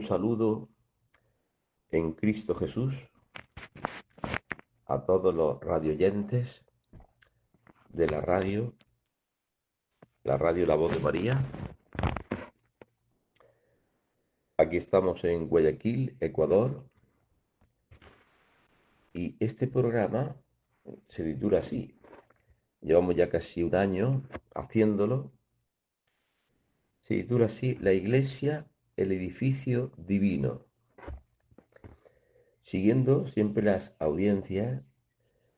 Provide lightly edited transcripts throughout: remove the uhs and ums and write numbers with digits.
saludo en Cristo Jesús a todos los radioyentes de la radio La Voz de María. Aquí estamos en Guayaquil, Ecuador, y este programa se titula así. Llevamos ya casi un año haciéndolo. Se titula así: La Iglesia, el edificio divino, siguiendo siempre las audiencias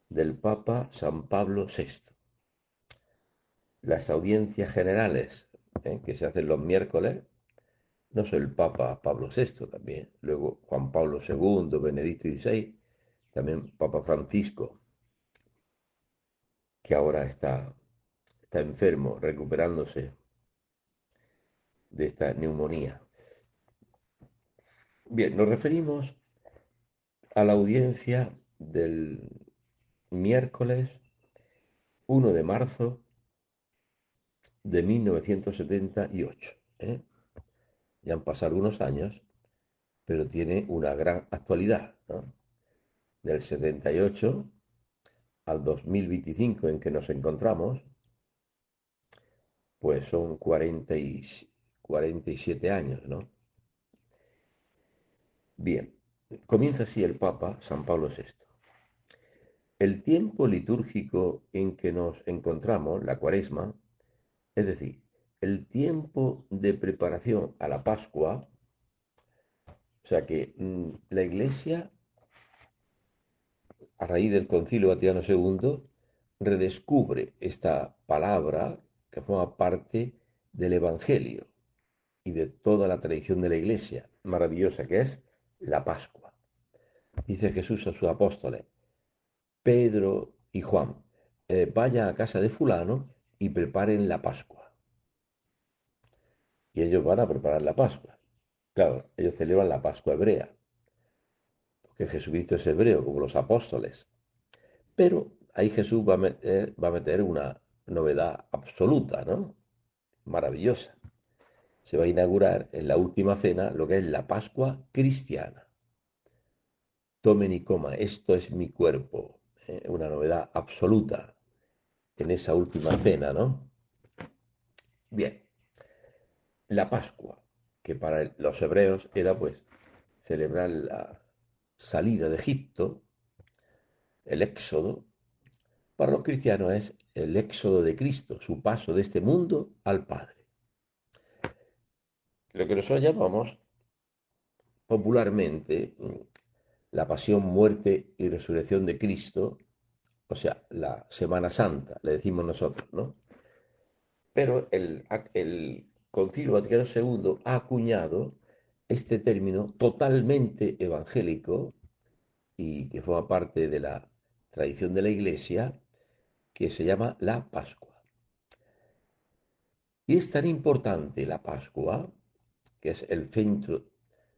del Papa San Pablo VI. Las audiencias generales, que se hacen los miércoles. No soy el Papa Pablo VI también, luego Juan Pablo II, Benedicto XVI, también Papa Francisco, que ahora está enfermo, recuperándose de esta neumonía. Bien, nos referimos a la audiencia del miércoles 1 de marzo de 1978. Ya han pasado unos años, pero tiene una gran actualidad, ¿no? Del 78 al 2025 en que nos encontramos, pues son 47 años, ¿no? Bien, comienza así el Papa San Pablo VI. El tiempo litúrgico en que nos encontramos, la Cuaresma, es decir, el tiempo de preparación a la Pascua, o sea que la Iglesia, a raíz del Concilio Vaticano II, redescubre esta palabra que forma parte del Evangelio y de toda la tradición de la Iglesia maravillosa que es la Pascua. Dice Jesús a sus apóstoles, Pedro y Juan, vayan a casa de fulano y preparen la Pascua. Y ellos van a preparar la Pascua. Claro, ellos celebran la Pascua hebrea, porque Jesucristo es hebreo, como los apóstoles. Pero ahí Jesús va a meter una novedad absoluta, ¿no? Maravillosa. Se va a inaugurar en la última cena lo que es la Pascua cristiana. Tomen y coma, esto es mi cuerpo. Una novedad absoluta en esa última cena, ¿no? Bien, la Pascua, que para los hebreos era pues celebrar la salida de Egipto, el éxodo. Para los cristianos es el éxodo de Cristo, su paso de este mundo al Padre. Lo que nosotros llamamos popularmente la pasión, muerte y resurrección de Cristo, o sea, la Semana Santa, le decimos nosotros, ¿no? Pero el Concilio Vaticano II ha acuñado este término totalmente evangélico y que forma parte de la tradición de la Iglesia, que se llama la Pascua. Y es tan importante la Pascua, que es el centro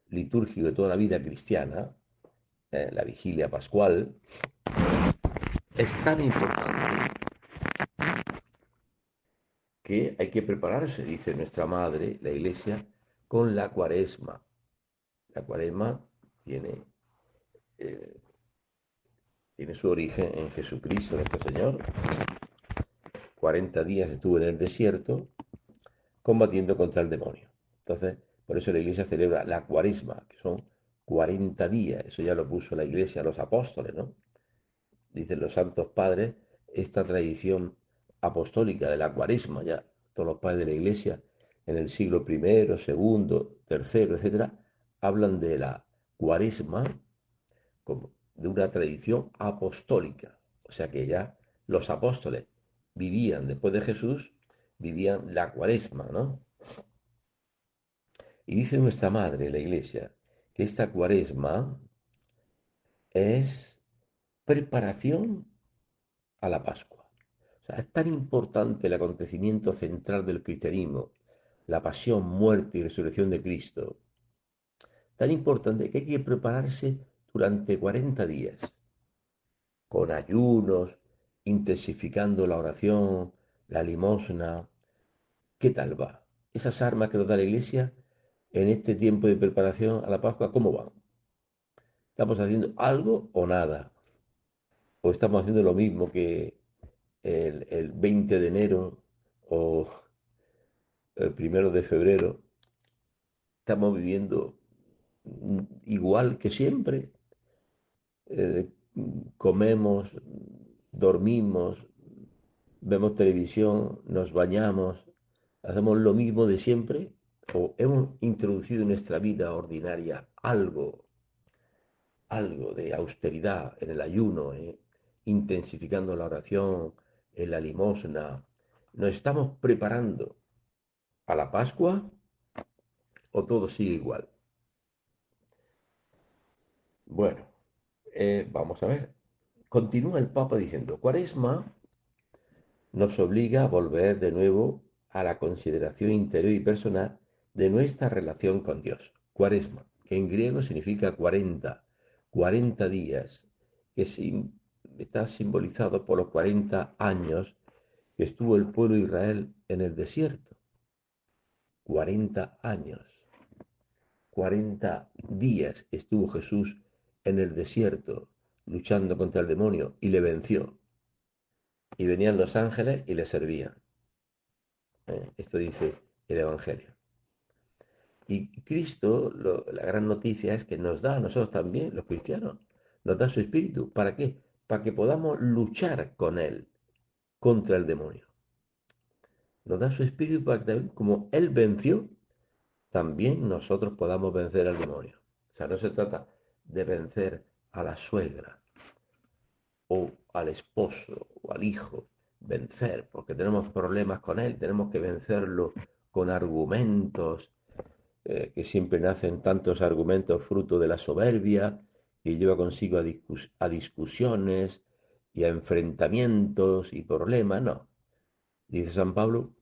litúrgico de toda la vida cristiana, la vigilia pascual, es tan importante que hay que prepararse, dice nuestra madre, la Iglesia, con la Cuaresma. La Cuaresma tiene, eh, tiene su origen en Jesucristo, nuestro Señor. 40 días estuvo en el desierto combatiendo contra el demonio. Entonces, por eso la Iglesia celebra la Cuaresma, que son 40 días. Eso ya lo puso la Iglesia a los apóstoles, ¿no? Dicen los santos padres, esta tradición apostólica de la Cuaresma, ya todos los padres de la Iglesia en el siglo I, segundo, tercero, etcétera, hablan de la Cuaresma como de una tradición apostólica. O sea que ya los apóstoles vivían después de Jesús, vivían la Cuaresma, ¿no? Y dice nuestra madre, la Iglesia, que esta Cuaresma es preparación a la Pascua. O sea, es tan importante el acontecimiento central del cristianismo, la pasión, muerte y resurrección de Cristo, tan importante que hay que prepararse durante 40 días, con ayunos, intensificando la oración, la limosna. ¿Qué tal va? Esas armas que nos da la Iglesia en este tiempo de preparación a la Pascua, ¿cómo van? ¿Estamos haciendo algo o nada? ¿O estamos haciendo lo mismo que el 20 de enero o el 1 de febrero? ¿Estamos viviendo igual que siempre? Comemos, dormimos, vemos televisión, nos bañamos, hacemos lo mismo de siempre, o hemos introducido en nuestra vida ordinaria algo de austeridad en el ayuno, intensificando la oración, en la limosna. ¿Nos estamos preparando a la Pascua o todo sigue igual? Bueno, vamos a ver. Continúa el Papa diciendo, Cuaresma nos obliga a volver de nuevo a la consideración interior y personal de nuestra relación con Dios. Cuaresma, que en griego significa 40, 40 días, que está simbolizado por los 40 años que estuvo el pueblo de Israel en el desierto. 40 años, 40 días estuvo Jesús en el desierto luchando contra el demonio y le venció. Y venían los ángeles y le servían. Esto dice el Evangelio. Y Cristo, la gran noticia es que nos da a nosotros también, los cristianos, nos da su espíritu. ¿Para qué? Para que podamos luchar con Él contra el demonio. Nos da su espíritu para que también, como Él venció, también nosotros podamos vencer al demonio. O sea, no se trata de vencer a la suegra o al esposo o al hijo. Vencer, porque tenemos problemas con Él, tenemos que vencerlo con argumentos, que siempre nacen tantos argumentos fruto de la soberbia, que lleva consigo a discusiones y a enfrentamientos y problemas. No, dice San Pablo,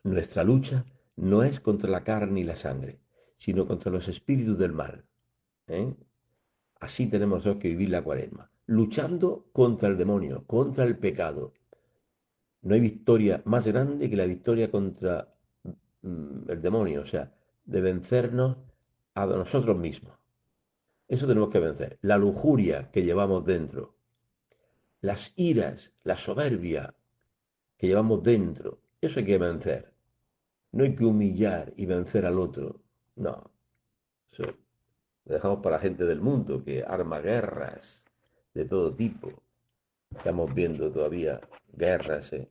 nuestra lucha no es contra la carne y la sangre, sino contra los espíritus del mal. ¿eh? Así tenemos que vivir la cuaresma, luchando contra el demonio, contra el pecado. No hay victoria más grande que la victoria contra el demonio, o sea, de vencernos a nosotros mismos. Eso tenemos que vencer. La lujuria que llevamos dentro, las iras, la soberbia que llevamos dentro, eso hay que vencer. No hay que humillar y vencer al otro. No, eso lo dejamos para la gente del mundo que arma guerras de todo tipo. Estamos viendo todavía guerras en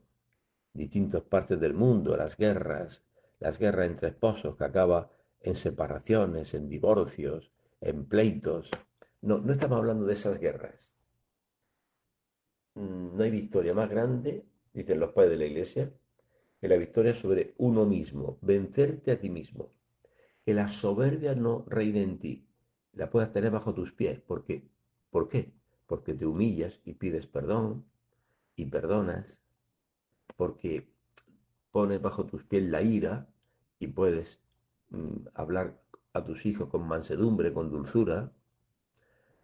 distintas partes del mundo, las guerras entre esposos que acaba en separaciones, en divorcios, en pleitos. No, no estamos hablando de esas guerras. No hay victoria más grande, dicen los padres de la iglesia, que la victoria sobre uno mismo, vencerte a ti mismo. Que la soberbia no reine en ti, la puedas tener bajo tus pies. ¿Por qué? Porque te humillas y pides perdón y perdonas, porque pones bajo tus pies la ira y puedes hablar a tus hijos con mansedumbre, con dulzura.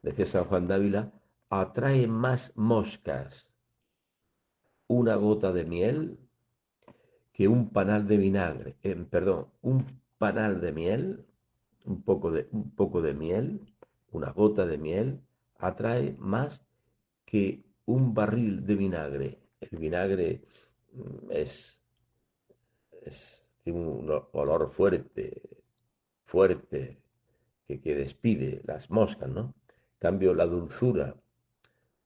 Decía San Juan Dávila, atrae más moscas una gota de miel que un panal de vinagre, perdón, un panal de miel, un poco de miel, una gota de miel, atrae más que un barril de vinagre. El vinagre tiene un olor fuerte, fuerte, que despide las moscas, ¿no? En cambio, la dulzura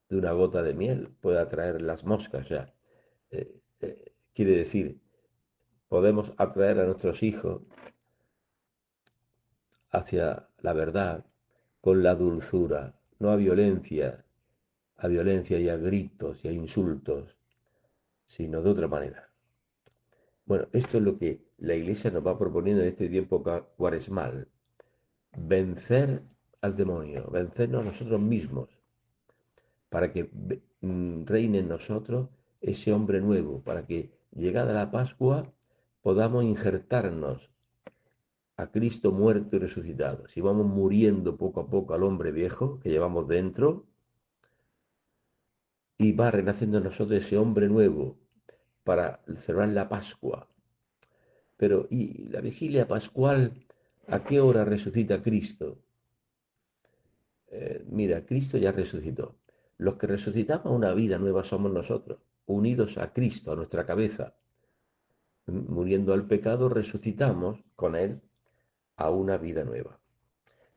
de una gota de miel puede atraer las moscas, ya. Quiere decir, podemos atraer a nuestros hijos hacia la verdad con la dulzura, no a violencia y a gritos y a insultos, sino de otra manera. Bueno, esto es lo que la Iglesia nos va proponiendo en este tiempo cuaresmal. Vencer al demonio, vencernos a nosotros mismos, para que reine en nosotros ese hombre nuevo, para que llegada la Pascua podamos injertarnos a Cristo muerto y resucitado. Si vamos muriendo poco a poco al hombre viejo que llevamos dentro y va renaciendo en nosotros ese hombre nuevo para celebrar la Pascua, Pero, ¿y la vigilia pascual? ¿A qué hora resucita Cristo? Mira, Cristo ya resucitó. Los que resucitamos a una vida nueva somos nosotros, unidos a Cristo, a nuestra cabeza. Muriendo al pecado, resucitamos con Él a una vida nueva.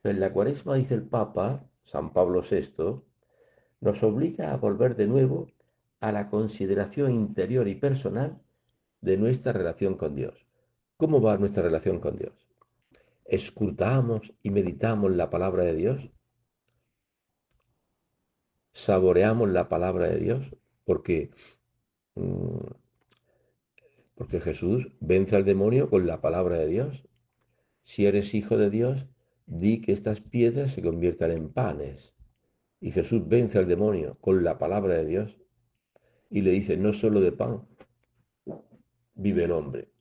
En la Cuaresma, dice el Papa, San Pablo VI, nos obliga a volver de nuevo a la consideración interior y personal de nuestra relación con Dios. ¿Cómo va nuestra relación con Dios? ¿Escrutamos y meditamos la palabra de Dios? ¿Saboreamos la palabra de Dios? Porque, mm, porque Jesús vence al demonio con la palabra de Dios. Si eres hijo de Dios, di que estas piedras se conviertan en panes. Y Jesús vence al demonio con la palabra de Dios y le dice, no solo de pan vive el hombre,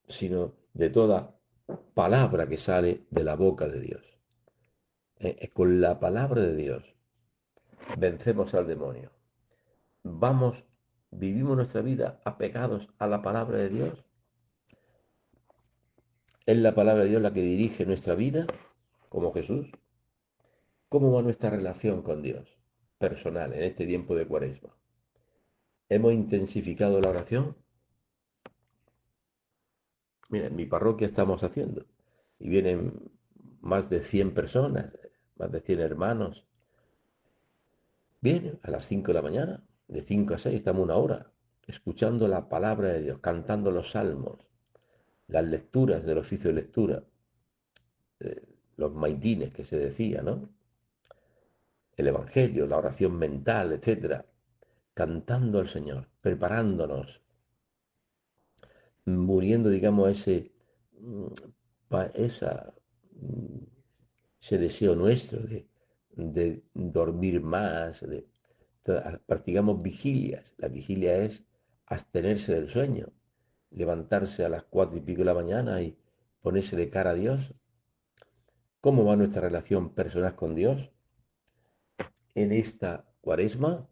sino de toda palabra que sale de la boca de Dios. Con la palabra de Dios vencemos al demonio. Vamos, vivimos nuestra vida apegados a la palabra de Dios. Es la palabra de Dios la que dirige nuestra vida, como Jesús. ¿Cómo va nuestra relación con Dios personal en este tiempo de Cuaresma? ¿Hemos intensificado la oración? Mira, en mi parroquia estamos haciendo. Y vienen más de 100 personas, más de 100 hermanos. Vienen a las 5 de la mañana, de 5 a 6 estamos una hora, escuchando la palabra de Dios, cantando los salmos, las lecturas del oficio de lectura, los maitines que se decía, ¿no? El Evangelio, la oración mental, etcétera, cantando al Señor, preparándonos, muriendo, digamos, mm, esa, mm, ese deseo nuestro de dormir más, practicamos vigilias. La vigilia es abstenerse del sueño, levantarse a las 4 y pico de la mañana y ponerse de cara a Dios. ¿Cómo va nuestra relación personal con Dios? En esta cuaresma,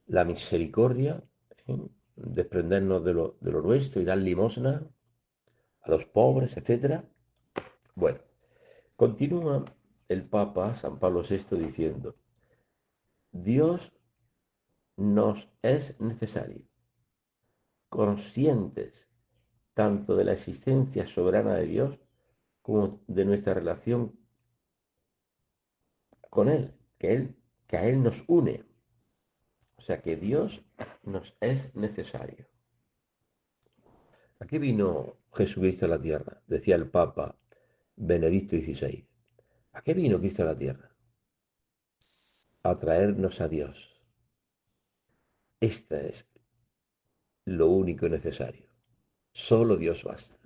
la misericordia, ¿eh? Desprendernos de lo nuestro y dar limosna a los pobres, etcétera. Bueno, continúa el Papa San Pablo VI diciendo, Dios nos es necesario, conscientes tanto de la existencia soberana de Dios como de nuestra relación con que a Él nos une. O sea que Dios nos es necesario. ¿A qué vino Jesucristo a la tierra? Decía el Papa Benedicto XVI. ¿A qué vino Cristo a la tierra? A traernos a Dios. Este es lo único necesario. Solo Dios basta.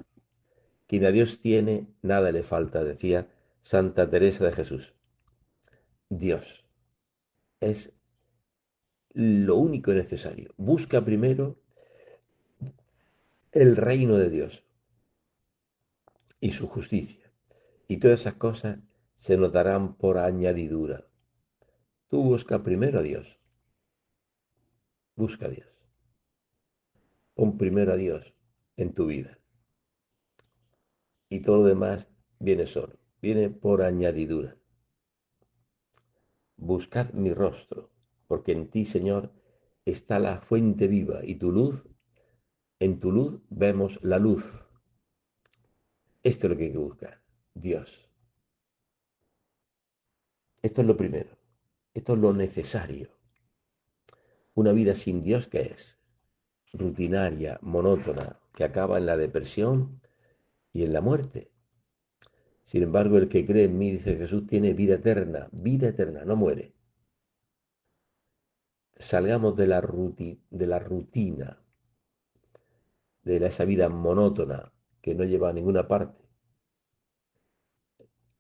Quien a Dios tiene, nada le falta, decía Santa Teresa de Jesús. Dios es lo único necesario. Busca primero el reino de Dios y su justicia. Y todas esas cosas se nos darán por añadidura. Tú busca primero a Dios. Busca a Dios. Pon primero a Dios en tu vida. Y todo lo demás viene solo. Viene por añadidura. Buscad mi rostro, porque en ti, Señor, está la fuente viva y tu luz, en tu luz vemos la luz. Esto es lo que hay que buscar. Dios. Esto es lo primero. Esto es lo necesario. Una vida sin Dios, ¿qué es? Rutinaria, monótona, que acaba en la depresión y en la muerte. Sin embargo, el que cree en mí, dice Jesús, tiene vida eterna, no muere. Salgamos de la rutina, de esa vida monótona que no lleva a ninguna parte.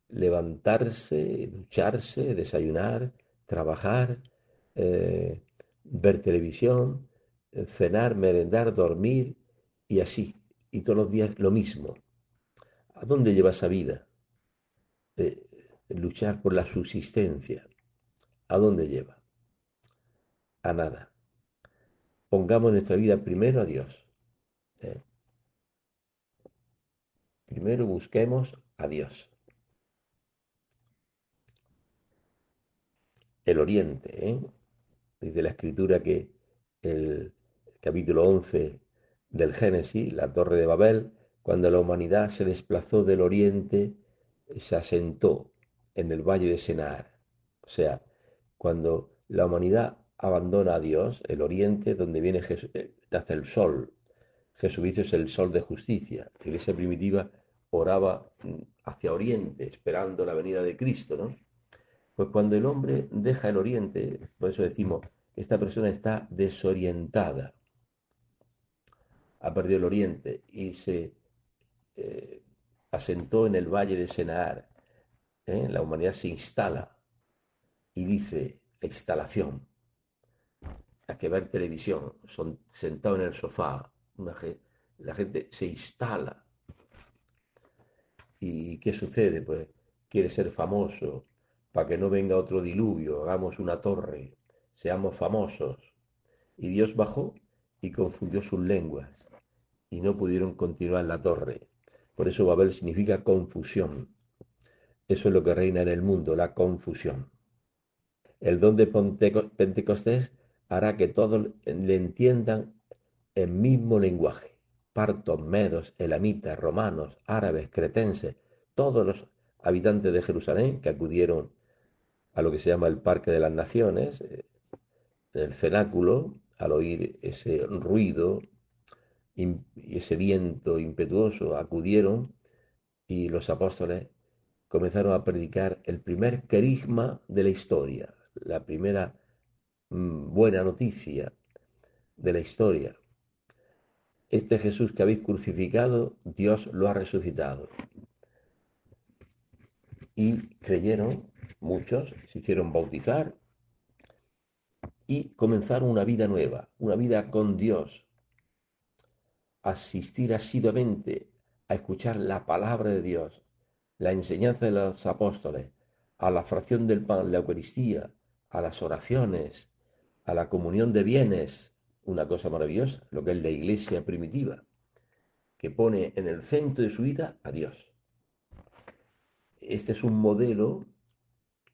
Levantarse, ducharse, desayunar, trabajar, ver televisión, cenar, merendar, dormir y así. Y todos los días lo mismo. ¿A dónde lleva esa vida? Luchar por la subsistencia. ¿A dónde lleva? A nada. Pongamos nuestra vida primero a Dios. ¿eh? Primero busquemos a Dios. El oriente, ¿eh? Dice la escritura que el capítulo 11 del Génesis, la torre de Babel, cuando la humanidad se desplazó del oriente, se asentó en el valle de Senar. O sea, cuando la humanidad abandona a Dios, el oriente, donde viene nace el sol. Jesucristo es el sol de justicia. La iglesia primitiva oraba hacia oriente, esperando la venida de Cristo, ¿no? Pues cuando el hombre deja el oriente, por eso decimos, esta persona está desorientada, ha perdido el oriente y se eh, asentó en el valle de Senaar. La humanidad se instala y dice la instalación, hay que ver televisión, son sentado en el sofá, la gente se instala. ¿Y qué sucede? Pues quiere ser famoso, para que no venga otro diluvio, hagamos una torre, seamos famosos. Y Dios bajó y confundió sus lenguas, y no pudieron continuar la torre. Por eso Babel significa confusión. Eso es lo que reina en el mundo, la confusión. El don de Pentecostés hará que todos le entiendan el mismo lenguaje. Partos, medos, elamitas, romanos, árabes, cretenses, todos los habitantes de Jerusalén que acudieron a lo que se llama el Parque de las Naciones, en el cenáculo, al oír ese ruido y ese viento impetuoso, acudieron y los apóstoles comenzaron a predicar el primer querigma de la historia, la primera buena noticia de la historia. Este Jesús que habéis crucificado, Dios lo ha resucitado. Y creyeron, muchos se hicieron bautizar y comenzaron una vida nueva, una vida con Dios. Asistir asiduamente a escuchar la palabra de Dios, la enseñanza de los apóstoles, a la fracción del pan, la Eucaristía, a las oraciones, a la comunión de bienes, una cosa maravillosa, lo que es la iglesia primitiva, que pone en el centro de su vida a Dios. Este es un modelo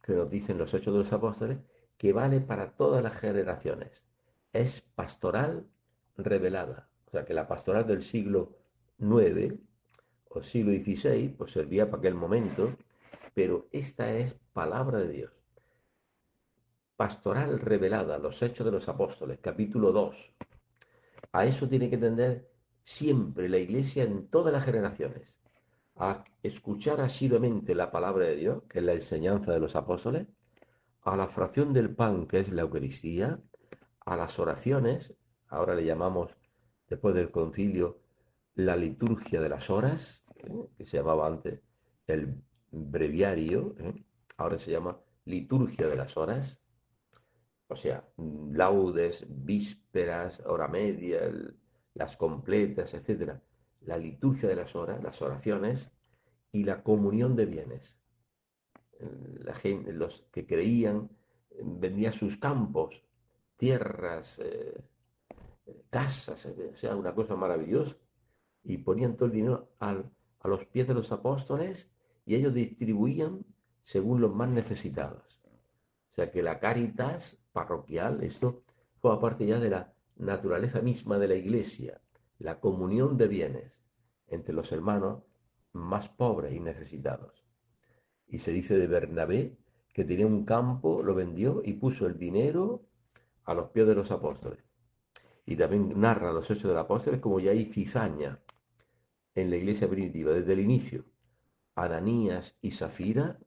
que nos dicen los Hechos de los Apóstoles que vale para todas las generaciones. Es pastoral revelada. O sea que la pastoral del siglo IX o siglo XVI pues servía para aquel momento, pero esta es palabra de Dios. Pastoral revelada, los Hechos de los Apóstoles, capítulo 2. A eso tiene que tender siempre la Iglesia en todas las generaciones. A escuchar asiduamente la palabra de Dios, que es la enseñanza de los apóstoles, a la fracción del pan, que es la Eucaristía, a las oraciones, ahora le llamamos, después del concilio, la liturgia de las horas, que se llamaba antes el breviario, ahora se llama liturgia de las horas, o sea, laudes, vísperas, hora media, las completas, etcétera. La liturgia de las horas, las oraciones y la comunión de bienes. La gente, los que creían, vendían sus campos, tierras, casas, o sea, una cosa maravillosa. Y ponían todo el dinero a los pies de los apóstoles y ellos distribuían según los más necesitados. O sea que la caritas parroquial, esto forma parte ya de la naturaleza misma de la iglesia, la comunión de bienes entre los hermanos más pobres y necesitados. Y se dice de Bernabé que tenía un campo, lo vendió y puso el dinero a los pies de los apóstoles. Y también narra los hechos de los apóstoles como ya hay cizaña en la iglesia primitiva desde el inicio. Ananías y Zafira,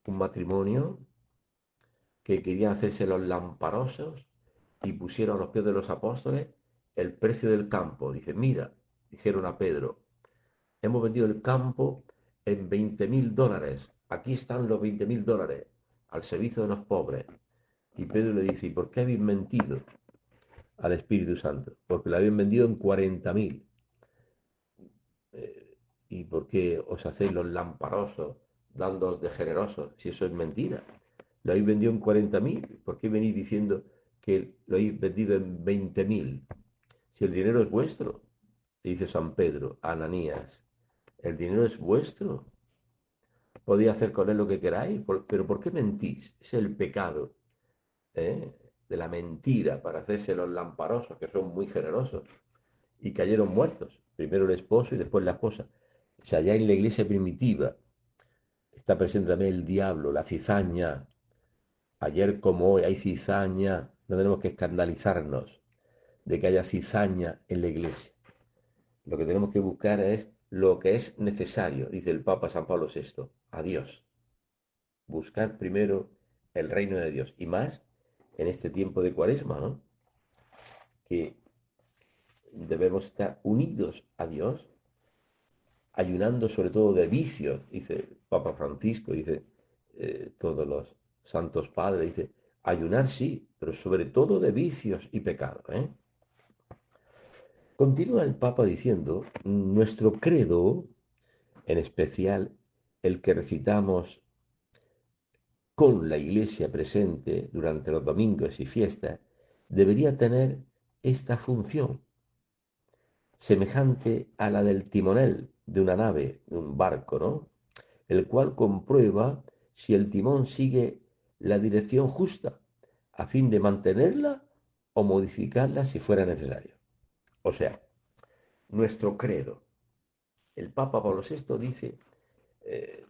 un matrimonio que querían hacerse los lamparosos y pusieron a los pies de los apóstoles el precio del campo. Dice, mira, dijeron a Pedro, hemos vendido el campo en $20.000. Aquí están los $20.000 al servicio de los pobres. Y Pedro le dice, ¿y por qué habéis mentido al Espíritu Santo? Porque lo habéis vendido en 40.000. ¿Y por qué os hacéis los lamparosos, dándoos de generosos, si eso es mentira? Lo habéis vendido en 40.000. ¿Por qué venís diciendo que lo habéis vendido en 20.000? Si el dinero es vuestro. dice San Pedro, a Ananías, el dinero es vuestro, podéis hacer con él lo que queráis, pero ¿por qué mentís? Es el pecado, ¿eh? De la mentira para hacerse los lamparosos, que son muy generosos, y cayeron muertos, primero el esposo y después la esposa. O sea, ya en la iglesia primitiva está presente también el diablo, la cizaña. Ayer como hoy hay cizaña, no tenemos que escandalizarnos de que haya cizaña en la iglesia. Lo que tenemos que buscar es lo que es necesario, dice el Papa San Pablo VI, a Dios. Buscar primero el reino de Dios. Y más en este tiempo de Cuaresma, ¿no? Que debemos estar unidos a Dios, ayunando sobre todo de vicios, dice el Papa Francisco, dice todos los santos padres, dice, ayunar sí, pero sobre todo de vicios y pecados, ¿eh? Continúa el Papa diciendo, nuestro credo, en especial el que recitamos con la iglesia presente durante los domingos y fiestas, debería tener esta función, semejante a la del timonel de una nave, de un barco, ¿no? El cual comprueba si el timón sigue la dirección justa, a fin de mantenerla o modificarla si fuera necesario. O sea, nuestro credo. El Papa Pablo VI dice,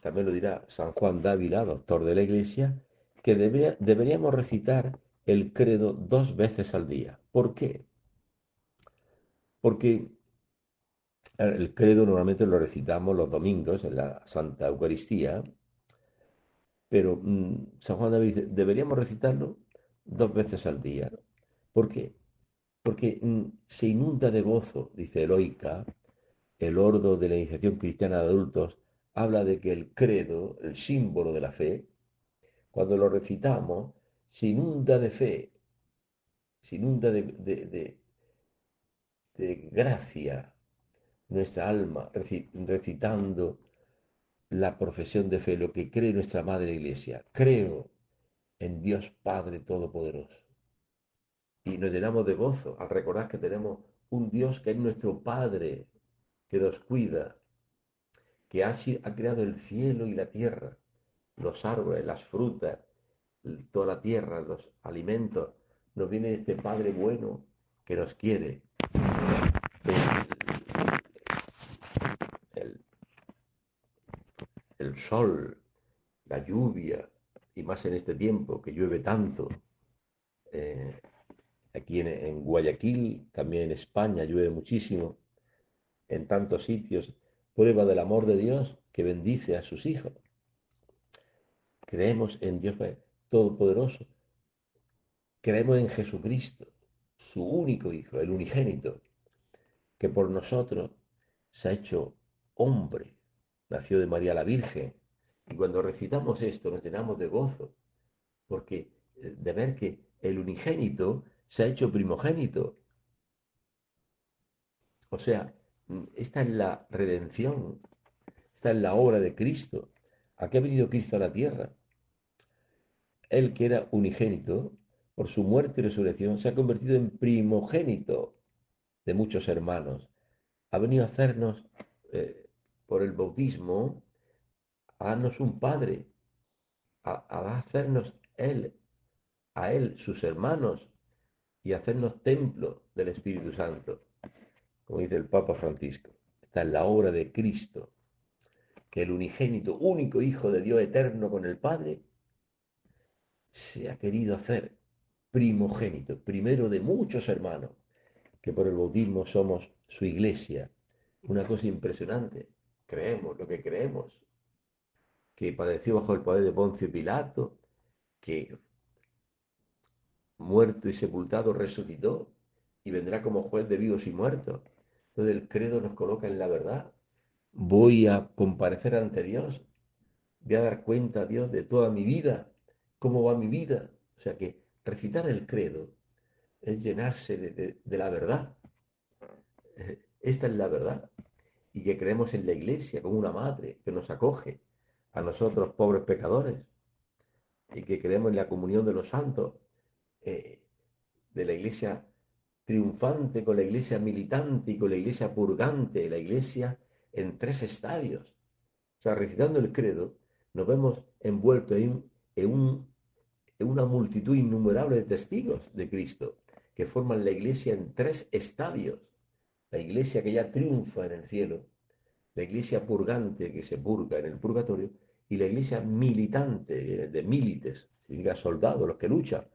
también lo dirá San Juan Dávila, doctor de la Iglesia, que deberíamos recitar el credo 2 veces al día. ¿Por qué? Porque el credo normalmente lo recitamos los domingos en la Santa Eucaristía, pero San Juan Dávila dice, deberíamos recitarlo 2 veces al día. ¿Por qué? Porque se inunda de gozo, dice Eloica, el ordo de la iniciación cristiana de adultos, habla de que el credo, el símbolo de la fe, cuando lo recitamos, se inunda de fe, se inunda de gracia nuestra alma, recitando la profesión de fe, lo que cree nuestra Madre Iglesia. Creo en Dios Padre Todopoderoso. Y nos llenamos de gozo al recordar que tenemos un Dios que es nuestro Padre, que nos cuida, que ha creado el cielo y la tierra, los árboles, las frutas, toda la tierra, los alimentos. Nos viene este Padre bueno que nos quiere. El, el sol, la lluvia, y más en este tiempo que llueve tanto. eh, Aquí en Guayaquil, también en España llueve muchísimo, en tantos sitios, prueba del amor de Dios que bendice a sus hijos. Creemos en Dios Todopoderoso, creemos en Jesucristo, su único Hijo, el unigénito, que por nosotros se ha hecho hombre, nació de María la Virgen. Y cuando recitamos esto nos llenamos de gozo, porque de ver que el unigénito se ha hecho primogénito. O sea, esta es la redención, esta es la obra de Cristo. ¿A qué ha venido Cristo a la tierra? Él que era unigénito, por su muerte y resurrección, se ha convertido en primogénito de muchos hermanos. Ha venido a hacernos, por el bautismo, a darnos un Padre, a hacernos Él, a Él, sus hermanos, y a hacernos templo del Espíritu Santo, como dice el Papa Francisco. Esta es la obra de Cristo, que el unigénito, único Hijo de Dios eterno con el Padre, se ha querido hacer primogénito, primero de muchos hermanos, que por el bautismo somos su iglesia. Una cosa impresionante. Creemos lo que creemos, que padeció bajo el poder de Poncio Pilato, que muerto y sepultado resucitó y vendrá como juez de vivos y muertos. Entonces el credo nos coloca en la verdad. Voy a comparecer ante Dios, voy a dar cuenta a Dios de toda mi vida, cómo va mi vida. O sea que recitar el credo es llenarse de la verdad. Esta es la verdad. Y que creemos en la iglesia como una madre que nos acoge a nosotros pobres pecadores. Y que creemos en la comunión de los santos, eh, de la iglesia triunfante, con la iglesia militante y con la iglesia purgante, la iglesia en tres estadios. O sea, recitando el credo, nos vemos envueltos en una multitud innumerable de testigos de Cristo, que forman la iglesia en tres estadios. La iglesia que ya triunfa en el cielo, la iglesia purgante que se purga en el purgatorio, y la iglesia militante, de milites, significa soldados, los que luchan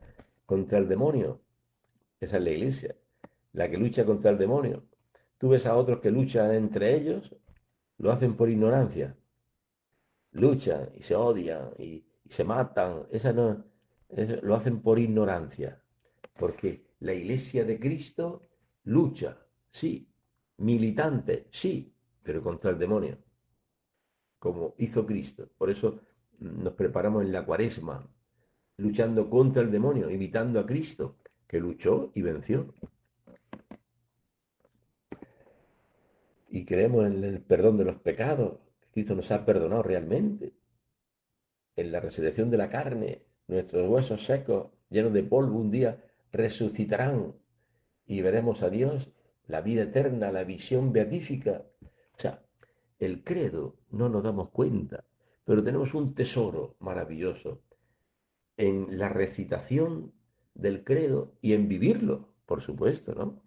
contra el demonio. Esa es la iglesia, la que lucha contra el demonio. Tú ves a otros que luchan entre ellos, lo hacen por ignorancia. Luchan y se odian y se matan. Esa no, eso lo hacen por ignorancia. Porque la iglesia de Cristo lucha, sí, militante, sí, pero contra el demonio, como hizo Cristo. Por eso nos preparamos en la cuaresma, luchando contra el demonio, imitando a Cristo, que luchó y venció. Y creemos en el perdón de los pecados, que Cristo nos ha perdonado realmente, en la resurrección de la carne, nuestros huesos secos, llenos de polvo, un día resucitarán y veremos a Dios, la vida eterna, la visión beatífica. O sea, el credo no nos damos cuenta, pero tenemos un tesoro maravilloso en la recitación del credo y en vivirlo, por supuesto, ¿no?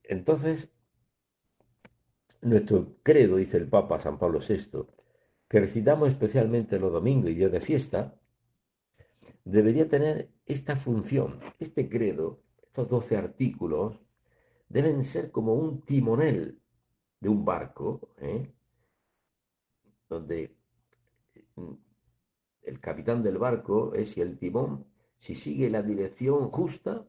Entonces, nuestro credo, dice el Papa San Pablo VI, que recitamos especialmente los domingos y días de fiesta, debería tener esta función. Este credo, estos 12 artículos, deben ser como un timonel de un barco, donde el capitán del barco es y el timón, si sigue la dirección justa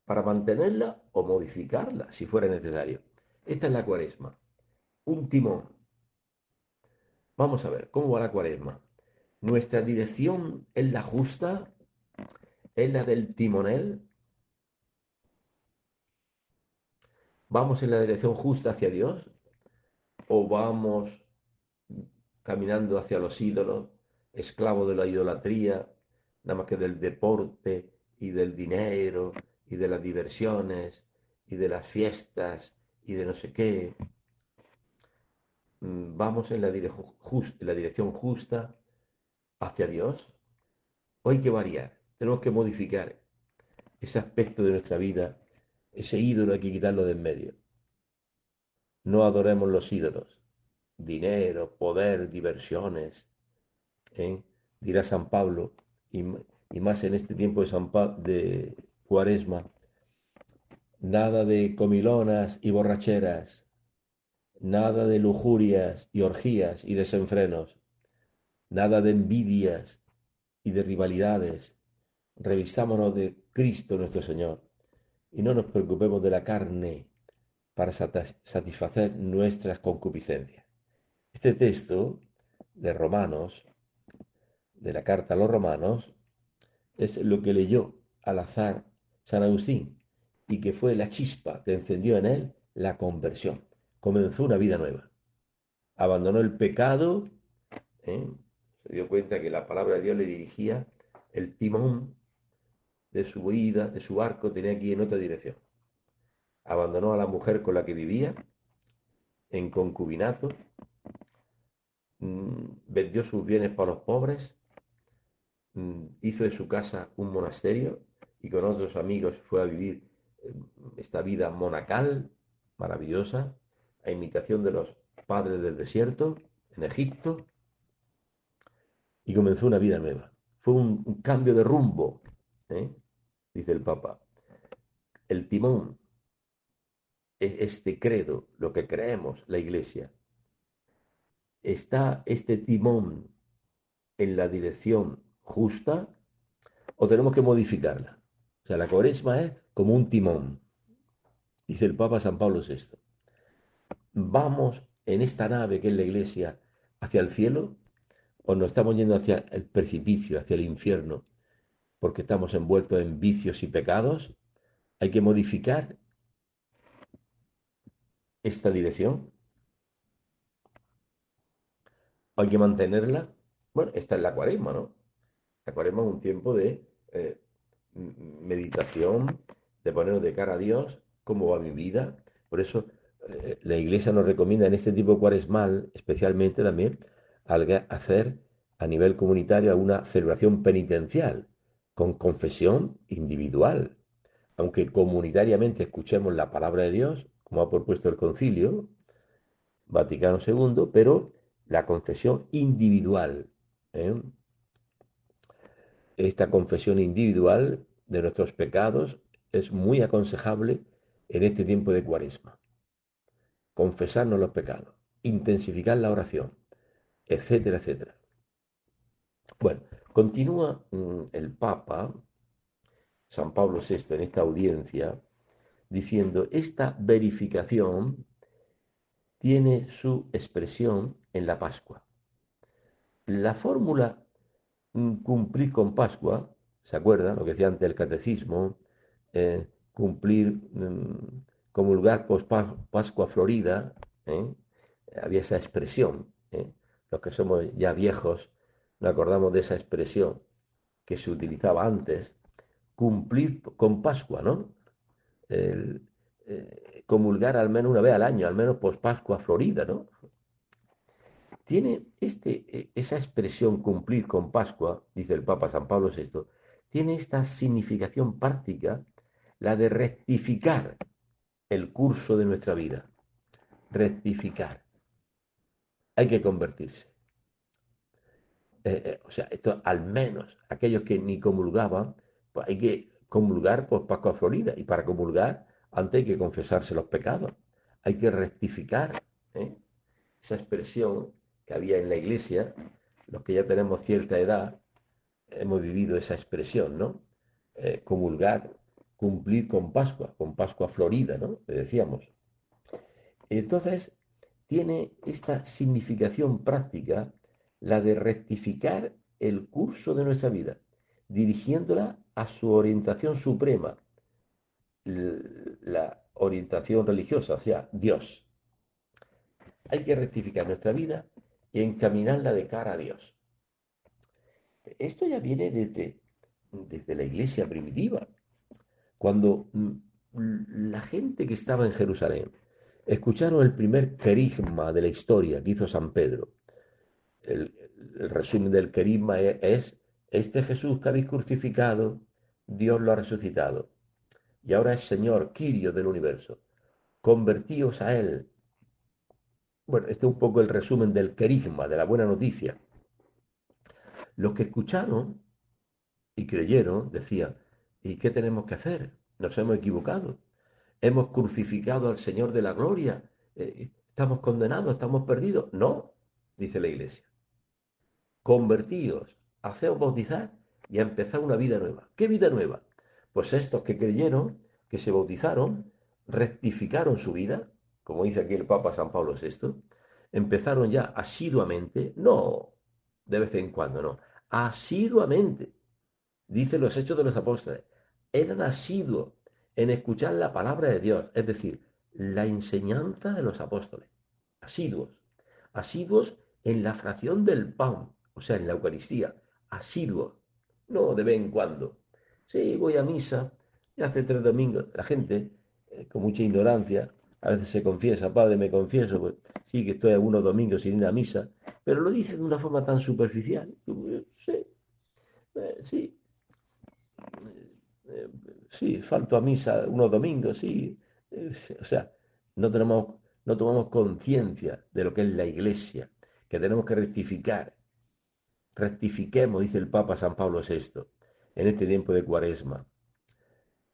para mantenerla o modificarla si fuera necesario. Esta es la cuaresma, un timón. Vamos a ver, ¿cómo va la cuaresma? Nuestra dirección es la justa, es la del timonel. ¿Vamos en la dirección justa hacia Dios? ¿O vamos caminando hacia los ídolos, esclavos de la idolatría, nada más que del deporte y del dinero y de las diversiones y de las fiestas y de no sé qué? ¿Vamos en la dirección justa hacia Dios? ¿O hay que variar? Tenemos que modificar ese aspecto de nuestra vida, ese ídolo hay que quitarlo de en medio. No adoremos los ídolos, dinero, poder, diversiones, ¿eh? Dirá San Pablo, y, y más en este tiempo de Cuaresma, nada de comilonas y borracheras, nada de lujurias y orgías y desenfrenos, nada de envidias y de rivalidades. Revistámonos de Cristo nuestro Señor y no nos preocupemos de la carne para satisfacer nuestras concupiscencias. Este texto de Romanos, de la carta a los Romanos, es lo que leyó al azar San Agustín y que fue la chispa que encendió en él la conversión. Comenzó una vida nueva. Abandonó el pecado, ¿eh? Se dio cuenta que la palabra de Dios le dirigía el timón de su vida, de su barco, tenía que ir en otra dirección. Abandonó a la mujer con la que vivía en concubinato, vendió sus bienes para los pobres, hizo de su casa un monasterio y con otros amigos fue a vivir esta vida monacal maravillosa, a imitación de los padres del desierto en Egipto, y comenzó una vida nueva. Fue un cambio de rumbo, ¿eh? Dice el Papa. El timón es este credo, lo que creemos, la Iglesia. ¿Está este timón en la dirección justa o tenemos que modificarla? O sea, la cuaresma es como un timón, dice el Papa San Pablo VI. ¿Vamos en esta nave que es la iglesia hacia el cielo o nos estamos yendo hacia el precipicio, hacia el infierno, porque estamos envueltos en vicios y pecados? Hay que modificar esta dirección, hay que mantenerla. Bueno, esta es la cuaresma, ¿no? La cuaresma es un tiempo de meditación, de ponernos de cara a Dios, cómo va mi vida. Por eso la Iglesia nos recomienda en este tipo cuaresmal, especialmente también, hacer a nivel comunitario una celebración penitencial, con confesión individual. Aunque comunitariamente escuchemos la palabra de Dios, como ha propuesto el Concilio Vaticano II, pero la confesión individual. ¿eh? Esta confesión individual de nuestros pecados es muy aconsejable en este tiempo de Cuaresma. Confesarnos los pecados, intensificar la oración, etcétera, etcétera. Bueno, continúa el Papa, San Pablo VI, en esta audiencia, diciendo, esta verificación tiene su expresión en la Pascua. La fórmula cumplir con Pascua, ¿se acuerdan? Lo que decía antes el catecismo, cumplir, comulgar por Pascua Florida, ¿eh? Había esa expresión, ¿eh? Los que somos ya viejos, nos acordamos de esa expresión que se utilizaba antes, cumplir con Pascua, ¿no? El, comulgar al menos una vez al año, al menos por Pascua Florida, ¿no? Tiene esa expresión cumplir con Pascua, dice el Papa San Pablo VI, tiene esta significación práctica, la de rectificar el curso de nuestra vida. Rectificar. Hay que convertirse. O sea, esto al menos aquellos que ni comulgaban, pues hay que comulgar por Pascua Florida. Y para comulgar, antes hay que confesarse los pecados. Hay que rectificar. ¿eh? Esa expresión que había en la iglesia, los que ya tenemos cierta edad, hemos vivido esa expresión, ¿no? Comulgar, cumplir con Pascua Florida, ¿no? Le decíamos. Entonces, tiene esta significación práctica, la de rectificar el curso de nuestra vida, dirigiéndola a su orientación suprema, la orientación religiosa, o sea, Dios. Hay que rectificar nuestra vida y encaminarla de cara a Dios. Esto ya viene desde la iglesia primitiva, cuando la gente que estaba en Jerusalén escucharon el primer querigma de la historia que hizo San Pedro. El, el resumen del querigma es, este Jesús que habéis crucificado, Dios lo ha resucitado. Y ahora es Señor, Quirio del universo. Convertíos a Él. Bueno, este es un poco el resumen del querigma, de la buena noticia. Los que escucharon y creyeron decían, ¿y qué tenemos que hacer? Nos hemos equivocado. Hemos crucificado al Señor de la gloria. ¿Estamos condenados? ¿Estamos perdidos? No, dice la iglesia. Convertíos, haceos bautizar y a empezar una vida nueva. ¿Qué vida nueva? Pues estos que creyeron, que se bautizaron, rectificaron su vida, como dice aquí el Papa San Pablo VI, empezaron ya asiduamente, no de vez en cuando, no, asiduamente, dice los Hechos de los Apóstoles, eran asiduos en escuchar la palabra de Dios, es decir, la enseñanza de los apóstoles, asiduos, asiduos en la fracción del pan, o sea, en la Eucaristía, asiduos, no de vez en cuando. Sí, voy a misa, y hace 3 domingos, la gente, con mucha ignorancia, a veces se confiesa, padre, me confieso, pues sí que estoy algunos domingos sin ir a misa, pero lo dice de una forma tan superficial. Sí, sí, eh, sí, falto a misa unos domingos, sí. O sea, no tenemos, no tomamos conciencia de lo que es la iglesia, que tenemos que rectificar. Rectifiquemos, dice el Papa San Pablo VI, en este tiempo de Cuaresma,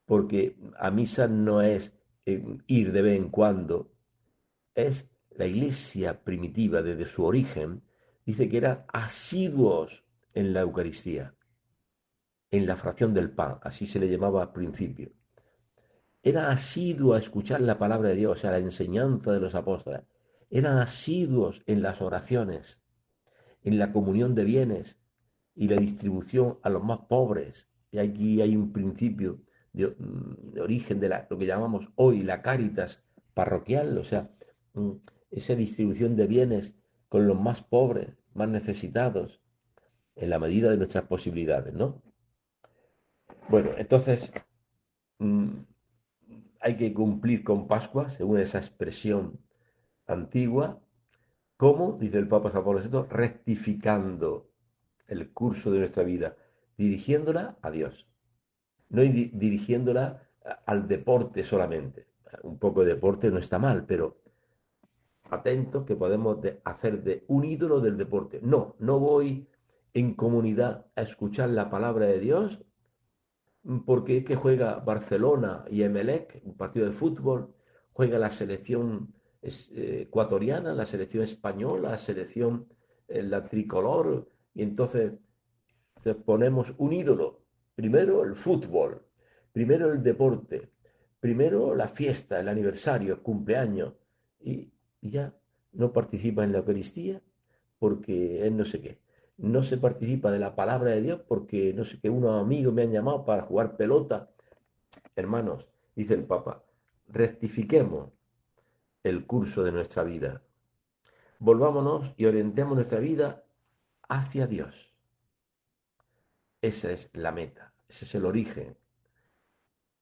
porque a misa no es ir de vez en cuando, es la iglesia primitiva desde su origen, dice que eran asiduos en la Eucaristía, en la fracción del pan, así se le llamaba al principio. Era asiduo a escuchar la palabra de Dios, o sea, la enseñanza de los apóstoles. Eran asiduos en las oraciones, en la comunión de bienes y la distribución a los más pobres. Y aquí hay un principio de origen de lo que llamamos hoy la cáritas parroquial, o sea, mm, esa distribución de bienes con los más pobres, más necesitados, en la medida de nuestras posibilidades, ¿no? Bueno, entonces mm, hay que cumplir con Pascua, según esa expresión antigua, ¿cómo? Dice el Papa San Pablo VI, rectificando el curso de nuestra vida, dirigiéndola a Dios, no dirigiéndola al deporte solamente. Un poco de deporte no está mal, pero atentos que podemos hacer de un ídolo del deporte. No, no voy en comunidad a escuchar la palabra de Dios porque es que juega Barcelona y Emelec, un partido de fútbol, juega la selección ecuatoriana, la selección española, la selección, la tricolor, y entonces ponemos un ídolo. Primero el fútbol, primero el deporte, primero la fiesta, el aniversario, el cumpleaños, y ya no participa en la Eucaristía porque es no sé qué. No se participa de la palabra de Dios porque no sé qué, unos amigos me han llamado para jugar pelota. Hermanos, dice el Papa, rectifiquemos el curso de nuestra vida. Volvámonos y orientemos nuestra vida hacia Dios. Esa es la meta, ese es el origen.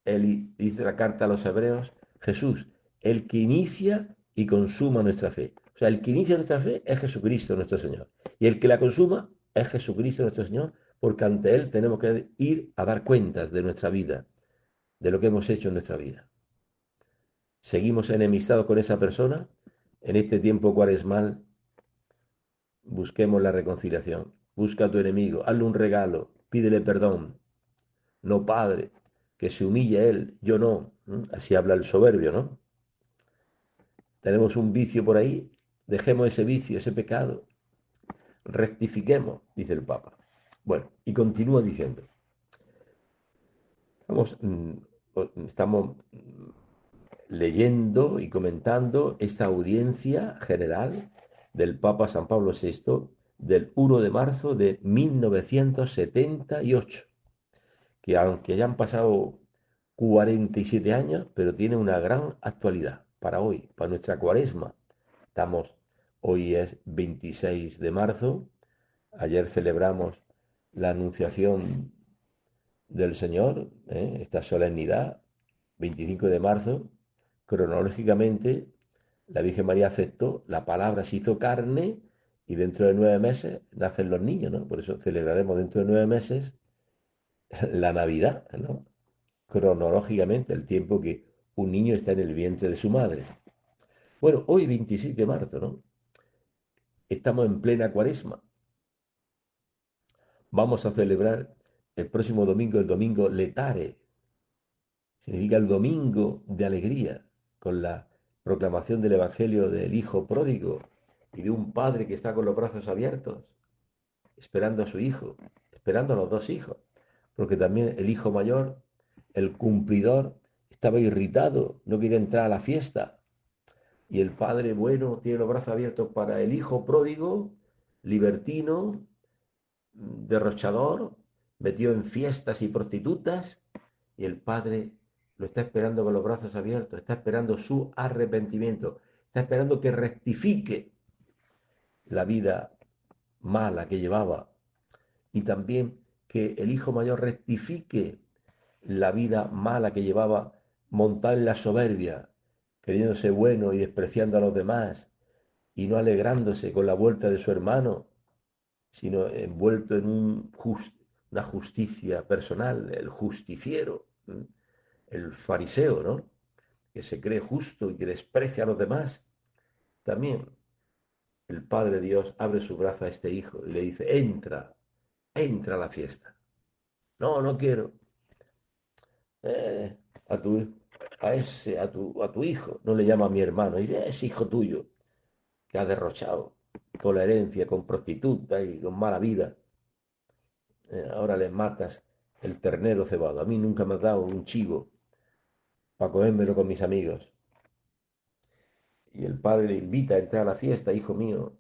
Él dice la carta a los hebreos, Jesús, el que inicia y consuma nuestra fe. O sea, el que inicia nuestra fe es Jesucristo nuestro Señor. Y el que la consuma es Jesucristo nuestro Señor, porque ante Él tenemos que ir a dar cuentas de nuestra vida, de lo que hemos hecho en nuestra vida. Seguimos enemistados con esa persona. En este tiempo cuaresmal, busquemos la reconciliación. Busca a tu enemigo, hazle un regalo, pídele perdón. No, Padre, que se humille él, yo no. Así habla el soberbio, ¿no? Tenemos un vicio por ahí, dejemos ese vicio, ese pecado, rectifiquemos, dice el Papa. Bueno, y continúa diciendo, estamos, estamos leyendo y comentando esta audiencia general del Papa San Pablo VI del 1 de marzo de 1978, que aunque hayan pasado 47 años, pero tiene una gran actualidad para hoy, para nuestra cuaresma. Hoy es 26 de marzo, ayer celebramos la Anunciación del Señor, esta solemnidad, 25 de marzo, cronológicamente la Virgen María aceptó, la palabra se hizo carne y dentro de 9 meses nacen los niños, ¿no? Por eso celebraremos dentro de 9 meses la Navidad, ¿no? Cronológicamente, el tiempo que un niño está en el vientre de su madre. Bueno, hoy 26 de marzo, ¿no? Estamos en plena cuaresma. Vamos a celebrar el próximo domingo, el domingo Letare. Significa el domingo de alegría, con la proclamación del Evangelio del Hijo pródigo y de un padre que está con los brazos abiertos, esperando a su hijo, esperando a los dos hijos. Porque también el hijo mayor, el cumplidor, estaba irritado, no quería entrar a la fiesta. Y el padre bueno tiene los brazos abiertos para el hijo pródigo, libertino, derrochador, metido en fiestas y prostitutas, y el padre lo está esperando con los brazos abiertos, está esperando su arrepentimiento, está esperando que rectifique la vida mala que llevaba y también que el hijo mayor rectifique la vida mala que llevaba montada en la soberbia, creyéndose bueno y despreciando a los demás y no alegrándose con la vuelta de su hermano, sino envuelto en una justicia personal, el justiciero, el fariseo, ¿no? Que se cree justo y que desprecia a los demás. También el Padre Dios abre su brazo a este hijo y le dice, entra, entra a la fiesta. No, no quiero. Eh, a tu, a tu hijo, no le llama a mi hermano, dice, es hijo tuyo, que ha derrochado con la herencia, con prostituta y con mala vida. Ahora le matas el ternero cebado. A mí nunca me has dado un chivo para comérmelo con mis amigos. Y el padre le invita a entrar a la fiesta, hijo mío,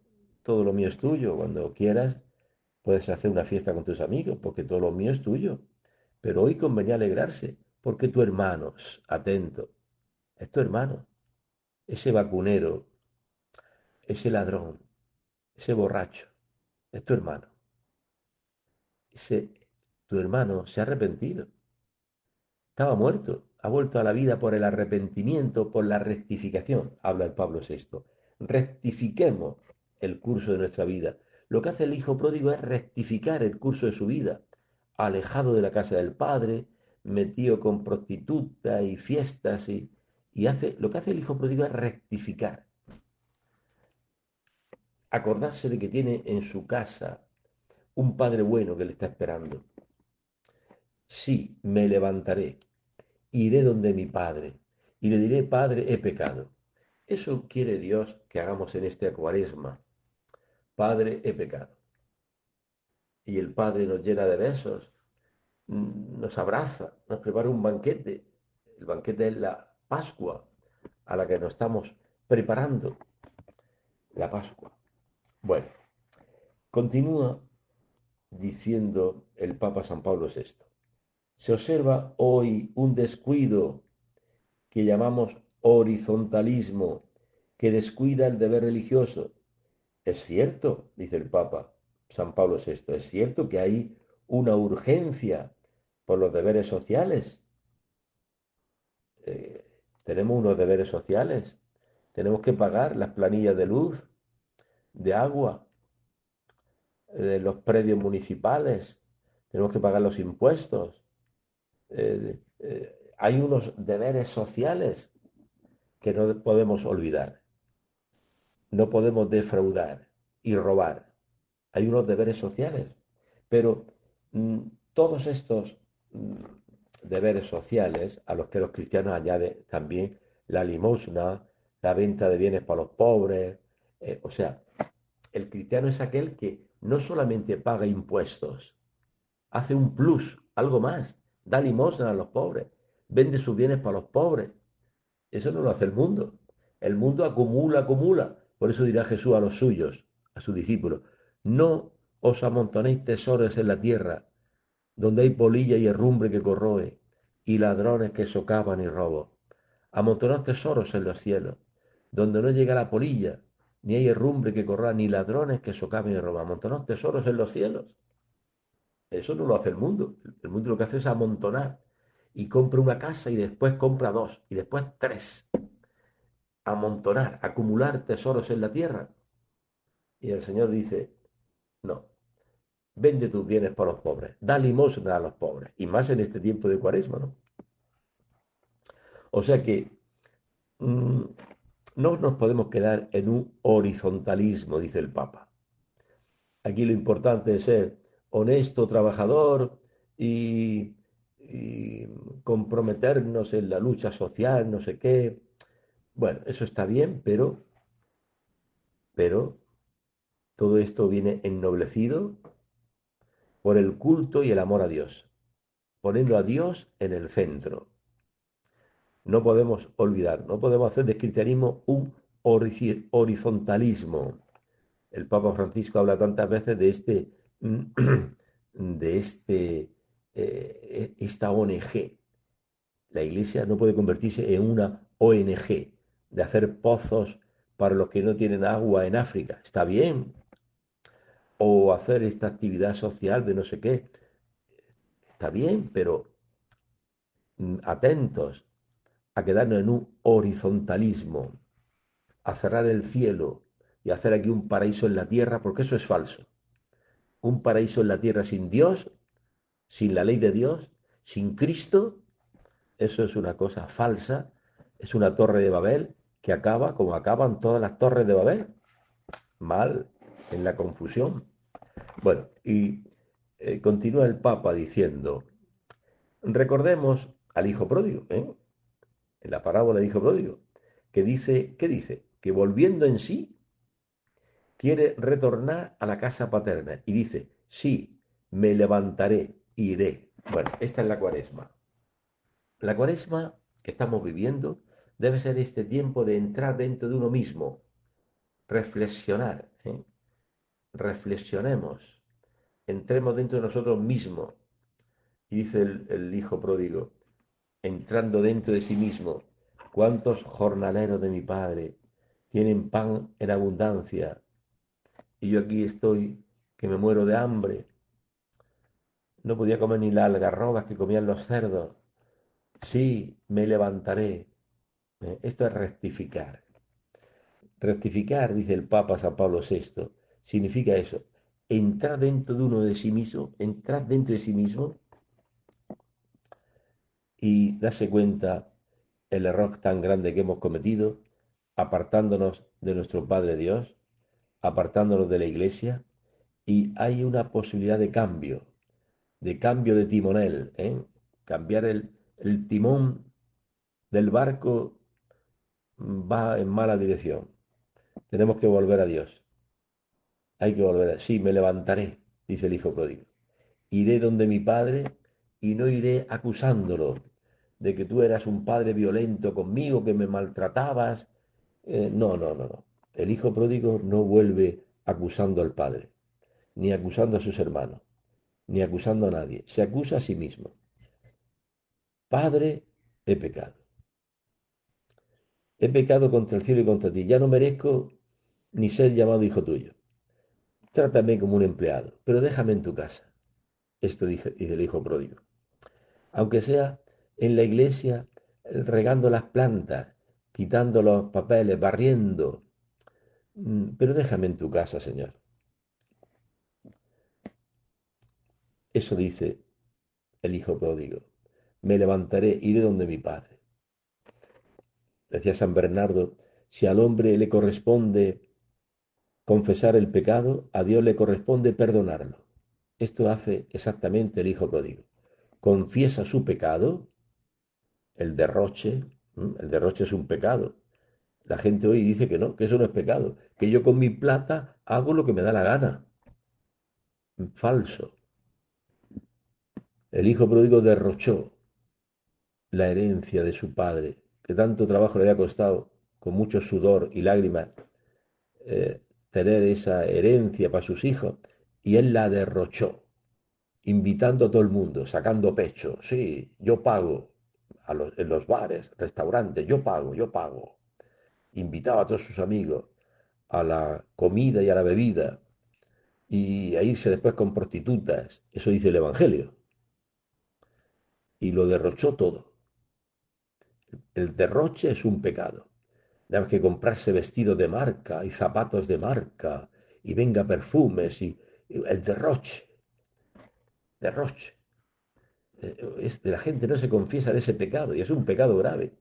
todo lo mío es tuyo. Cuando quieras puedes hacer una fiesta con tus amigos, porque todo lo mío es tuyo. Pero hoy convenía alegrarse, porque tu hermano, atento, es tu hermano, ese vacunero, ese ladrón, ese borracho, es tu hermano. Ese, tu hermano se ha arrepentido. estaba muerto, ha vuelto a la vida por el arrepentimiento, por la rectificación, habla el Pablo VI. Rectifiquemos el curso de nuestra vida. Lo que hace el hijo pródigo es rectificar el curso de su vida, alejado de la casa del padre, metido con prostitutas y fiestas lo que hace el hijo pródigo es rectificar, acordarse de que tiene en su casa un padre bueno que le está esperando. Sí, me levantaré, iré donde mi padre y le diré, Padre, he pecado. Eso quiere Dios que hagamos en este cuaresma. Padre, he pecado. Y el Padre nos llena de besos, nos abraza, nos prepara un banquete. El banquete es la Pascua a la que nos estamos preparando, la Pascua. Bueno, continúa diciendo el Papa San Pablo VI. Se observa hoy un descuido que llamamos horizontalismo, que descuida el deber religioso. Es cierto, dice el Papa San Pablo VI, es cierto que hay una urgencia por los deberes sociales. Eh, Tenemos unos deberes sociales. Tenemos que pagar las planillas de luz, de agua, de los predios municipales. Tenemos que pagar los impuestos. Hay unos deberes sociales que no podemos olvidar. No podemos defraudar y robar. Hay unos deberes sociales. Pero mm, todos estos deberes sociales, a los que los cristianos añaden también la limosna, la venta de bienes para los pobres, o sea, el cristiano es aquel que no solamente paga impuestos, hace un plus, algo más, da limosna a los pobres, vende sus bienes para los pobres. Eso no lo hace el mundo. El mundo acumula, acumula. Por eso dirá Jesús a los suyos, a sus discípulos, no os amontonéis tesoros en la tierra, donde hay polilla y herrumbre que corroe, y ladrones que socavan y robo. Amontonaos tesoros en los cielos, donde no llega la polilla, ni hay herrumbre que corroa, ni ladrones que socaven y roban. Amontonaos tesoros en los cielos. Eso no lo hace el mundo. El mundo lo que hace es amontonar. Y compra una casa y después compra dos, y después tres. Amontonar, acumular tesoros en la tierra. Y el Señor dice, no, vende tus bienes para los pobres, da limosna a los pobres, y más en este tiempo de cuaresma, ¿no? O sea que mmm, no nos podemos quedar en un horizontalismo, dice el Papa. Aquí lo importante es ser honesto, trabajador y comprometernos en la lucha social, no sé qué. Bueno, eso está bien, pero todo esto viene ennoblecido por el culto y el amor a Dios, poniendo a Dios en el centro. No podemos olvidar, no podemos hacer del cristianismo un horizontalismo. El Papa Francisco habla tantas veces de esta ONG. La Iglesia no puede convertirse en una ONG de hacer pozos para los que no tienen agua en África. Está bien. O hacer esta actividad social de no sé qué. Está bien, pero atentos a quedarnos en un horizontalismo, a cerrar el cielo y hacer aquí un paraíso en la tierra, porque eso es falso. Un paraíso en la tierra sin Dios, sin la ley de Dios, sin Cristo, eso es una cosa falsa, es una torre de Babel que acaba como acaban todas las torres de Babel, mal, en la confusión. Bueno, y continúa el Papa diciendo, recordemos al hijo pródigo, en la parábola del hijo pródigo, que dice, ¿qué dice? Que volviendo en sí, quiere retornar a la casa paterna y dice, sí, me levantaré, iré. Bueno, esta es la cuaresma. La cuaresma que estamos viviendo debe ser este tiempo de entrar dentro de uno mismo, reflexionar, reflexionemos, entremos dentro de nosotros mismos. Y dice el hijo pródigo, entrando dentro de sí mismo, ¿cuántos jornaleros de mi padre tienen pan en abundancia? Y yo aquí estoy, que me muero de hambre. No podía comer ni las algarrobas que comían los cerdos. Sí, me levantaré. Esto es rectificar. Rectificar, dice el Papa San Pablo VI, significa eso. Entrar dentro de uno de sí mismo, entrar dentro de sí mismo y darse cuenta el error tan grande que hemos cometido, apartándonos de nuestro Padre Dios, apartándonos de la Iglesia, y hay una posibilidad de cambio de timonel, ¿eh? Cambiar el timón del barco va en mala dirección. Tenemos que volver a Dios. Hay que volver a... Sí, me levantaré, dice el hijo pródigo. Iré donde mi padre y no iré acusándolo de que tú eras un padre violento conmigo, que me maltratabas. No, no, no, no. El hijo pródigo no vuelve acusando al padre, ni acusando a sus hermanos, ni acusando a nadie. Se acusa a sí mismo. Padre, he pecado. He pecado contra el cielo y contra ti. Ya no merezco ni ser llamado hijo tuyo. Trátame como un empleado, pero déjame en tu casa. Esto dice el hijo pródigo. Aunque sea en la iglesia, regando las plantas, quitando los papeles, barriendo. Pero déjame en tu casa, Señor. Eso dice el hijo pródigo. Me levantaré, iré donde mi padre. Decía San Bernardo, si al hombre le corresponde confesar el pecado, a Dios le corresponde perdonarlo. Esto hace exactamente el hijo pródigo. Confiesa su pecado, el derroche. El derroche es un pecado. La gente hoy dice que eso no es pecado, que yo con mi plata hago lo que me da la gana. Falso. El hijo pródigo derrochó la herencia de su padre, que tanto trabajo le había costado, con mucho sudor y lágrimas, tener esa herencia para sus hijos, y él la derrochó, invitando a todo el mundo, sacando pecho. Sí, yo pago en los bares, restaurantes, yo pago, yo pago. Invitaba a todos sus amigos a la comida y a la bebida y a irse después con prostitutas. Eso dice el Evangelio. Y lo derrochó todo. El derroche es un pecado. Nada más que comprarse vestidos de marca y zapatos de marca y venga perfumes y el derroche, derroche. La gente no se confiesa de ese pecado y es un pecado grave.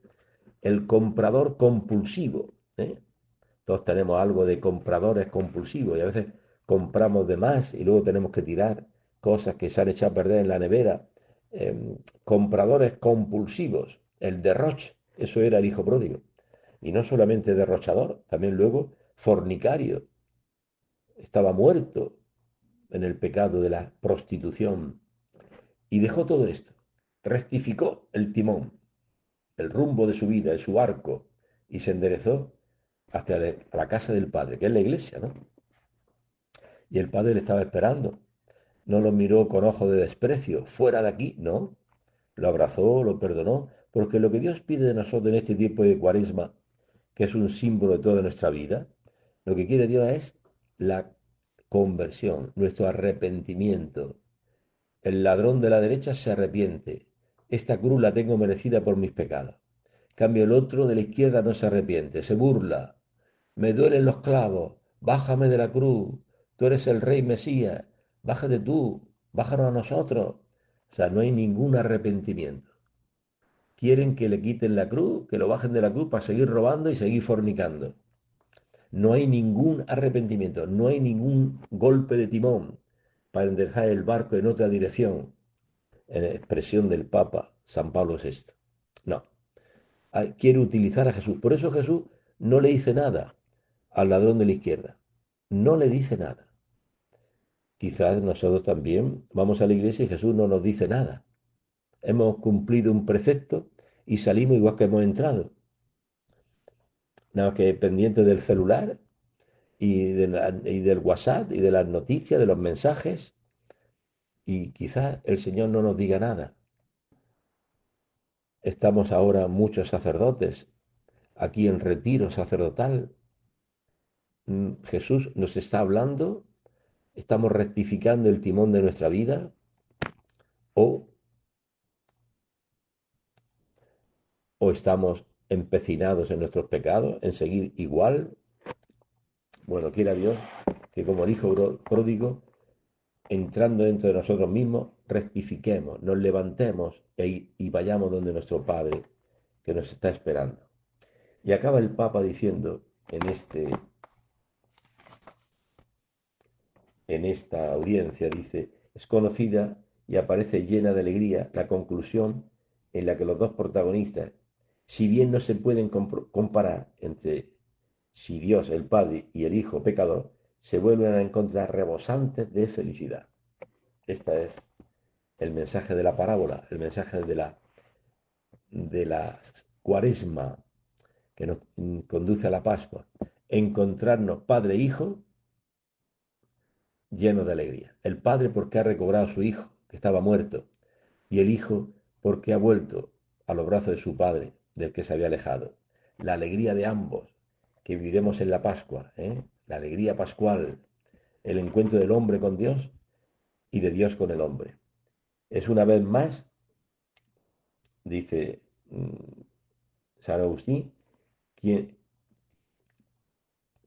El comprador compulsivo. ¿Eh? Todos tenemos algo de compradores compulsivos y a veces compramos de más y luego tenemos que tirar cosas que se han echado a perder en la nevera. Compradores compulsivos, el derroche, eso era el hijo pródigo. Y no solamente derrochador, también luego fornicario. Estaba muerto en el pecado de la prostitución y dejó todo esto. Rectificó el timón, el rumbo de su vida, de su barco, y se enderezó hacia la casa del Padre, que es la iglesia, ¿no? Y el Padre le estaba esperando. No lo miró con ojo de desprecio, fuera de aquí, no. Lo abrazó, lo perdonó, porque lo que Dios pide de nosotros en este tiempo de Cuaresma, que es un símbolo de toda nuestra vida, lo que quiere Dios es la conversión, nuestro arrepentimiento. El ladrón de la derecha se arrepiente. Esta cruz la tengo merecida por mis pecados. En cambio, el otro de la izquierda no se arrepiente, se burla. Me duelen los clavos, bájame de la cruz. Tú eres el rey Mesías, bájate tú, bájanos a nosotros. O sea, no hay ningún arrepentimiento. Quieren que le quiten la cruz, que lo bajen de la cruz para seguir robando y seguir fornicando. No hay ningún arrepentimiento, no hay ningún golpe de timón para enderezar el barco en otra dirección, en expresión del Papa San Pablo VI. No, quiere utilizar a Jesús. Por eso Jesús no le dice nada al ladrón de la izquierda. No le dice nada. Quizás nosotros también vamos a la iglesia y Jesús no nos dice nada. Hemos cumplido un precepto y salimos igual que hemos entrado. Nada más que pendientes del celular y del WhatsApp y de las noticias, de los mensajes. Y quizás el Señor no nos diga nada. Estamos ahora muchos sacerdotes aquí en retiro sacerdotal. Jesús nos está hablando, estamos rectificando el timón de nuestra vida o ¿O estamos empecinados en nuestros pecados, en seguir igual? Bueno, quiera Dios que como el hijo pródigo, entrando dentro de nosotros mismos, rectifiquemos, nos levantemos y vayamos donde nuestro Padre, que nos está esperando. Y acaba el Papa diciendo en esta audiencia, dice, es conocida y aparece llena de alegría la conclusión en la que los dos protagonistas, si bien no se pueden comparar entre si Dios, el Padre y el Hijo pecador, se vuelven a encontrar rebosantes de felicidad. Este es el mensaje de la parábola, el mensaje de la cuaresma que nos conduce a la Pascua. Encontrarnos Padre e Hijo lleno de alegría. El padre porque ha recobrado a su hijo, que estaba muerto, y el hijo porque ha vuelto a los brazos de su padre, del que se había alejado. La alegría de ambos, que viviremos en la Pascua, ¿eh? La alegría pascual, el encuentro del hombre con Dios y de Dios con el hombre. Es una vez más, dice San Agustín, quien,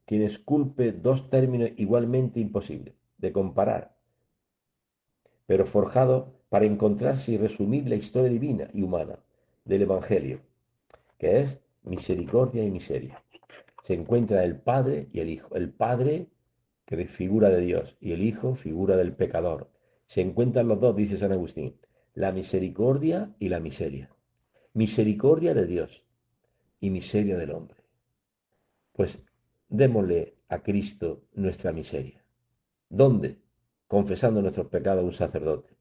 quien esculpe dos términos igualmente imposibles de comparar, pero forjado para encontrarse y resumir la historia divina y humana del Evangelio, que es misericordia y miseria. Se encuentra el Padre y el Hijo. El Padre, que es figura de Dios, y el Hijo, figura del pecador. Se encuentran los dos, dice San Agustín, la misericordia y la miseria. Misericordia de Dios y miseria del hombre. Pues démosle a Cristo nuestra miseria. ¿Dónde? Confesando nuestros pecados a un sacerdote.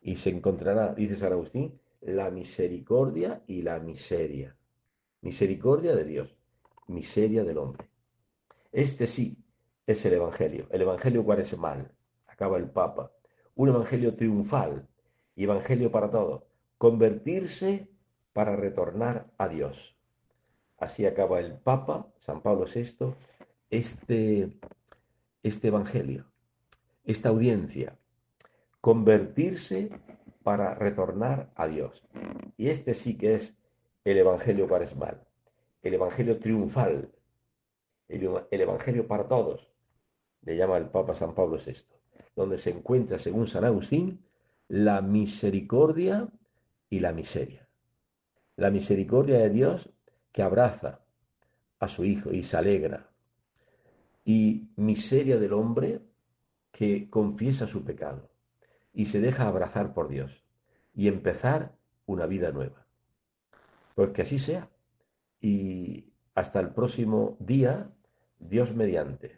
Y se encontrará, dice San Agustín, la misericordia y la miseria. Misericordia de Dios, miseria del hombre. Este sí es el Evangelio cuaresmal, acaba el Papa, un Evangelio triunfal y Evangelio para todos, convertirse para retornar a Dios. Así acaba el Papa, San Pablo VI, este, este Evangelio, esta audiencia, convertirse para retornar a Dios. Y este sí que es el Evangelio cuaresmal, el Evangelio triunfal, el Evangelio para todos, le llama el Papa San Pablo VI, donde se encuentra, según San Agustín, la misericordia y la miseria. La misericordia de Dios que abraza a su Hijo y se alegra, y miseria del hombre que confiesa su pecado y se deja abrazar por Dios y empezar una vida nueva. Pues que así sea. Y hasta el próximo día, Dios mediante.